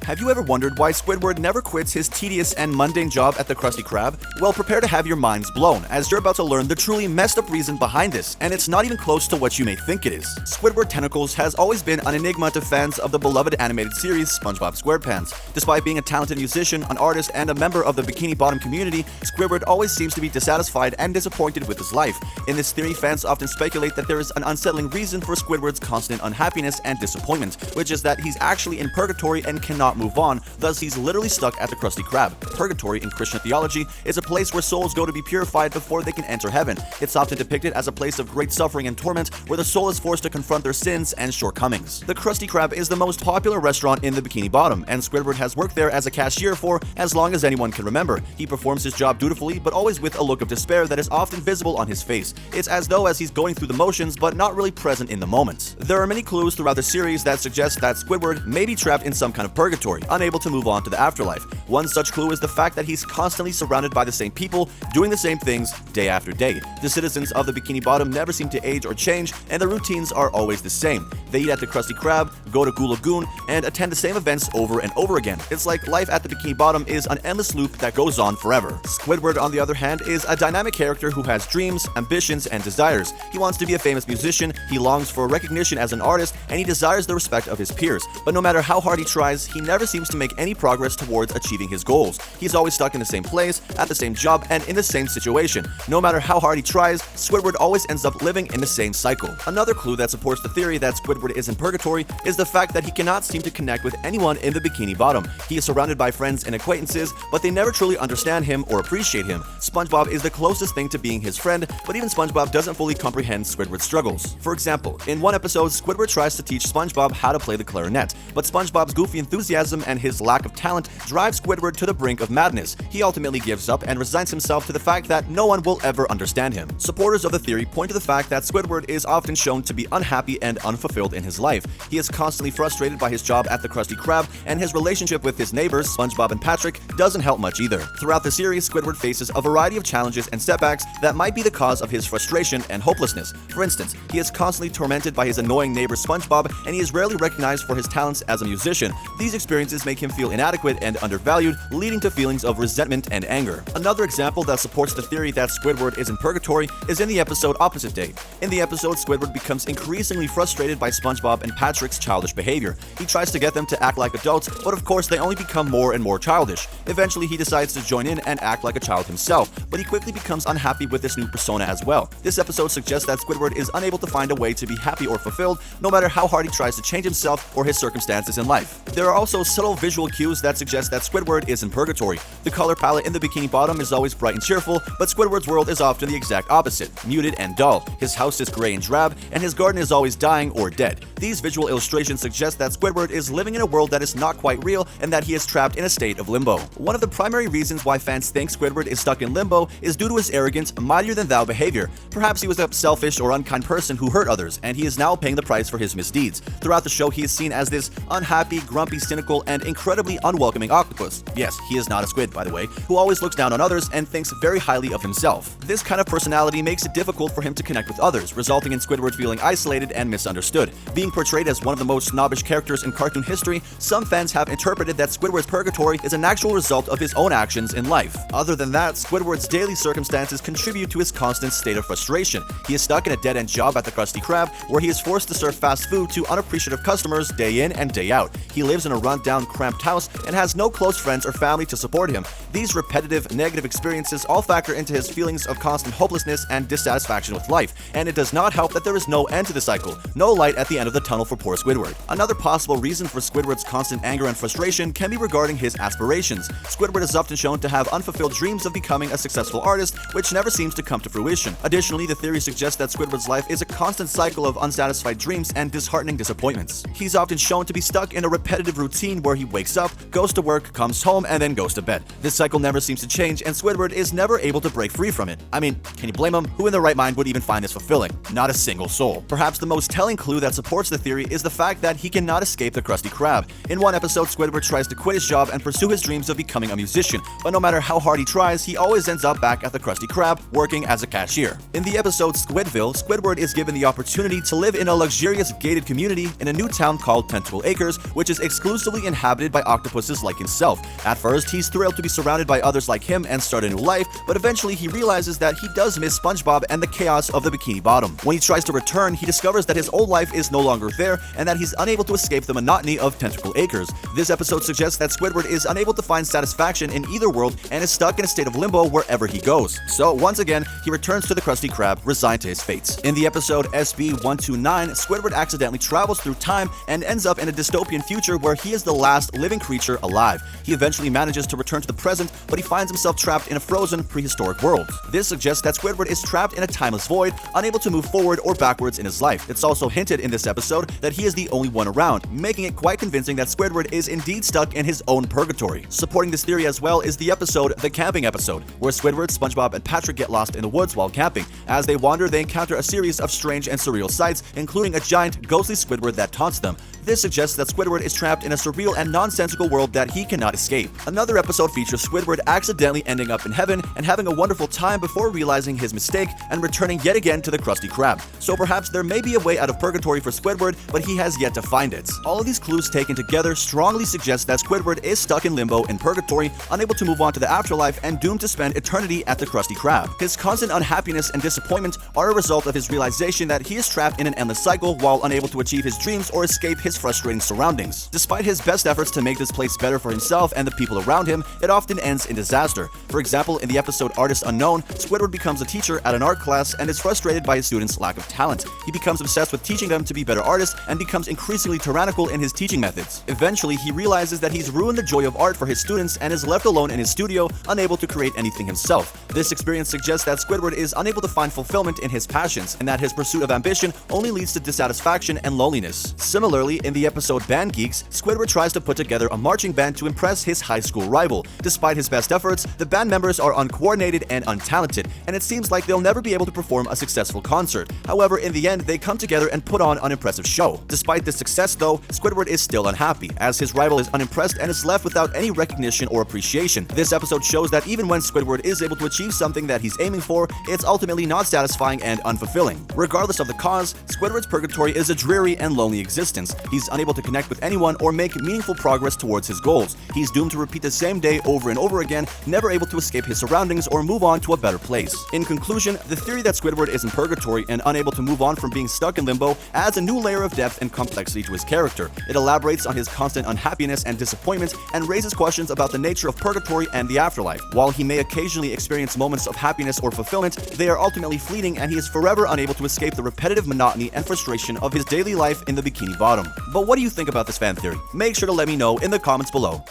Have you ever wondered why Squidward never quits his tedious and mundane job at the Krusty Krab? Well, prepare to have your minds blown, as you're about to learn the truly messed up reason behind this, and it's not even close to what you may think it is. Squidward Tentacles has always been an enigma to fans of the beloved animated series SpongeBob SquarePants. Despite being a talented musician, an artist, and a member of the Bikini Bottom community, Squidward always seems to be dissatisfied and disappointed with his life. In this theory, fans often speculate that there is an unsettling reason for Squidward's constant unhappiness and disappointment, which is that he's actually in purgatory and cannot move on, thus he's literally stuck at the Krusty Krab. Purgatory in Christian theology is a place where souls go to be purified before they can enter heaven. It's often depicted as a place of great suffering and torment where the soul is forced to confront their sins and shortcomings. The Krusty Krab is the most popular restaurant in the Bikini Bottom, and Squidward has worked there as a cashier for as long as anyone can remember. He performs his job dutifully, but always with a look of despair that is often visible on his face. It's as though he's going through the motions, but not really present in the moment. There are many clues throughout the series that suggest that Squidward may be trapped in some kind of purgatory, unable to move on to the afterlife. One such clue is the fact that he's constantly surrounded by the same people, doing the same things day after day. The citizens of the Bikini Bottom never seem to age or change, and the routines are always the same. They eat at the Krusty Krab, go to Goo Lagoon, and attend the same events over and over again. It's like life at the Bikini Bottom is an endless loop that goes on forever. Squidward, on the other hand, is a dynamic character who has dreams, ambitions, and desires. He wants to be a famous musician, he longs for recognition as an artist, and he desires the respect of his peers. But no matter how hard he tries, he never seems to make any progress towards achieving his goals. He's always stuck in the same place, at the same job, and in the same situation. No matter how hard he tries, Squidward always ends up living in the same cycle. Another clue that supports the theory that Squidward is in purgatory is the fact that he cannot seem to connect with anyone in the Bikini Bottom. He is surrounded by friends and acquaintances, but they never truly understand him or appreciate him. SpongeBob is the closest thing to being his friend, but even SpongeBob doesn't fully comprehend Squidward's struggles. For example, in one episode, Squidward tries to teach SpongeBob how to play the clarinet, but SpongeBob's goofy enthusiasm and his lack of talent drive Squidward to the brink of madness. He ultimately gives up and resigns himself to the fact that no one will ever understand him. Supporters of the theory point to the fact that Squidward is often shown to be unhappy and unfulfilled in his life. He is constantly frustrated by his job at the Krusty Krab, and his relationship with his neighbors, SpongeBob and Patrick, doesn't help much either. Throughout the series, Squidward faces a variety of challenges and setbacks that might be the cause of his frustration and hopelessness. For instance, he is constantly tormented by his annoying neighbor SpongeBob, and he is rarely recognized for his talents as a musician. These experiences make him feel inadequate and undervalued, leading to feelings of resentment and anger. Another example that supports the theory that Squidward is in purgatory is in the episode Opposite Day. In the episode, Squidward becomes increasingly frustrated by SpongeBob and Patrick's childish behavior. He tries to get them to act like adults, but of course they only become more and more childish. Eventually, he decides to join in and act like a child himself, but he quickly becomes unhappy with this new persona as well. This episode suggests that Squidward is unable to find a way to be happy or fulfilled, no matter how hard he tries to change himself or his circumstances in life. There are also subtle visual cues that suggest that Squidward is in purgatory. The color palette in the Bikini Bottom is always bright and cheerful, but Squidward's world is often the exact opposite, muted and dull. His house is gray and drab, and his garden is always dying or dead. These visual illustrations suggest that Squidward is living in a world that is not quite real and that he is trapped in a state of limbo. One of the primary reasons why fans think Squidward is stuck in limbo is due to his arrogant, mightier-than-thou behavior. Perhaps he was a selfish or unkind person who hurt others, and he is now paying the price for his misdeeds. Throughout the show, he is seen as this unhappy, grumpy, cynical, and incredibly unwelcoming octopus. Yes, he is not a squid, by the way, who always looks down on others and thinks very highly of himself. This kind of personality makes it difficult for him to connect with others, resulting in Squidward feeling isolated and misunderstood. Being portrayed as one of the most snobbish characters in cartoon history, some fans have interpreted that Squidward's purgatory is an actual result of his own actions in life. Other than that, Squidward's daily circumstances contribute to his constant state of frustration. He is stuck in a dead-end job at the Krusty Krab, where he is forced to serve fast food to unappreciative customers day in and day out. He lives in a run-down, cramped house and has no close friends or family to support him. These repetitive, negative experiences all factor into his feelings of constant hopelessness and dissatisfaction with life, and it does not help that there is no end to the cycle, no light at the end of the tunnel for poor Squidward. Another possible reason for Squidward's constant anger and frustration can be regarding his aspirations. Squidward is often shown to have unfulfilled dreams of becoming a successful artist, which never seems to come to fruition. Additionally, the theory suggests that Squidward's life is a constant cycle of unsatisfied dreams and disheartening disappointments. He's often shown to be stuck in a repetitive routine where he wakes up, goes to work, comes home, and then goes to bed. This cycle never seems to change, and Squidward is never able to break free from it. I mean, can you blame him? Who in their right mind would even find this fulfilling? Not a single soul. Perhaps the most telling clue that supports the theory is the fact that he cannot escape the Krusty Krab. In one episode, Squidward tries to quit his job and pursue his dreams of becoming a musician, but no matter how hard he tries, he always ends up back at the Krusty Krab, working as a cashier. In the episode Squidville, Squidward is given the opportunity to live in a luxurious gated community in a new town called Tentacle Acres, which is exclusively exclusively inhabited by octopuses like himself. At first, he's thrilled to be surrounded by others like him and start a new life, but eventually he realizes that he does miss SpongeBob and the chaos of the Bikini Bottom. When he tries to return, he discovers that his old life is no longer there and that he's unable to escape the monotony of Tentacle Acres. This episode suggests that Squidward is unable to find satisfaction in either world and is stuck in a state of limbo wherever he goes. So once again, he returns to the Krusty Krab, resigned to his fates. In the episode SB-129, Squidward accidentally travels through time and ends up in a dystopian future where he is the last living creature alive. He eventually manages to return to the present, but he finds himself trapped in a frozen, prehistoric world. This suggests that Squidward is trapped in a timeless void, unable to move forward or backwards in his life. It's also hinted in this episode that he is the only one around, making it quite convincing that Squidward is indeed stuck in his own purgatory. Supporting this theory as well is the episode The Camping Episode, where Squidward, SpongeBob, and Patrick get lost in the woods while camping. As they wander, they encounter a series of strange and surreal sights, including a giant, ghostly Squidward that taunts them. This suggests that Squidward is trapped in a surreal and nonsensical world that he cannot escape. Another episode features Squidward accidentally ending up in heaven and having a wonderful time before realizing his mistake and returning yet again to the Krusty Krab. So perhaps there may be a way out of purgatory for Squidward, but he has yet to find it. All of these clues taken together strongly suggest that Squidward is stuck in limbo in purgatory, unable to move on to the afterlife and doomed to spend eternity at the Krusty Krab. His constant unhappiness and disappointment are a result of his realization that he is trapped in an endless cycle while unable to achieve his dreams or escape his frustrating surroundings. Despite his best efforts to make this place better for himself and the people around him, it often ends in disaster. For example, in the episode Artist Unknown, Squidward becomes a teacher at an art class and is frustrated by his students' lack of talent. He becomes obsessed with teaching them to be better artists and becomes increasingly tyrannical in his teaching methods. Eventually, he realizes that he's ruined the joy of art for his students and is left alone in his studio, unable to create anything himself. This experience suggests that Squidward is unable to find fulfillment in his passions and that his pursuit of ambition only leads to dissatisfaction and loneliness. Similarly, in the episode Band Geeks, Squidward tries to put together a marching band to impress his high school rival. Despite his best efforts, the band members are uncoordinated and untalented, and it seems like they'll never be able to perform a successful concert. However, in the end, they come together and put on an impressive show. Despite this success, though, Squidward is still unhappy, as his rival is unimpressed and is left without any recognition or appreciation. This episode shows that even when Squidward is able to achieve something that he's aiming for, it's ultimately not satisfying and unfulfilling. Regardless of the cause, Squidward's purgatory is a dreary and lonely existence. He's unable to connect with anyone or make meaningful progress towards his goals. He's doomed to repeat the same day over and over again, never able to escape his surroundings or move on to a better place. In conclusion, the theory that Squidward is in purgatory and unable to move on from being stuck in limbo adds a new layer of depth and complexity to his character. It elaborates on his constant unhappiness and disappointment and raises questions about the nature of purgatory and the afterlife. While he may occasionally experience moments of happiness or fulfillment, they are ultimately fleeting and he is forever unable to escape the repetitive monotony and frustration of his daily life in the Bikini Bottom. But what do you think about this fan theory? Make sure to let me know in the comments below.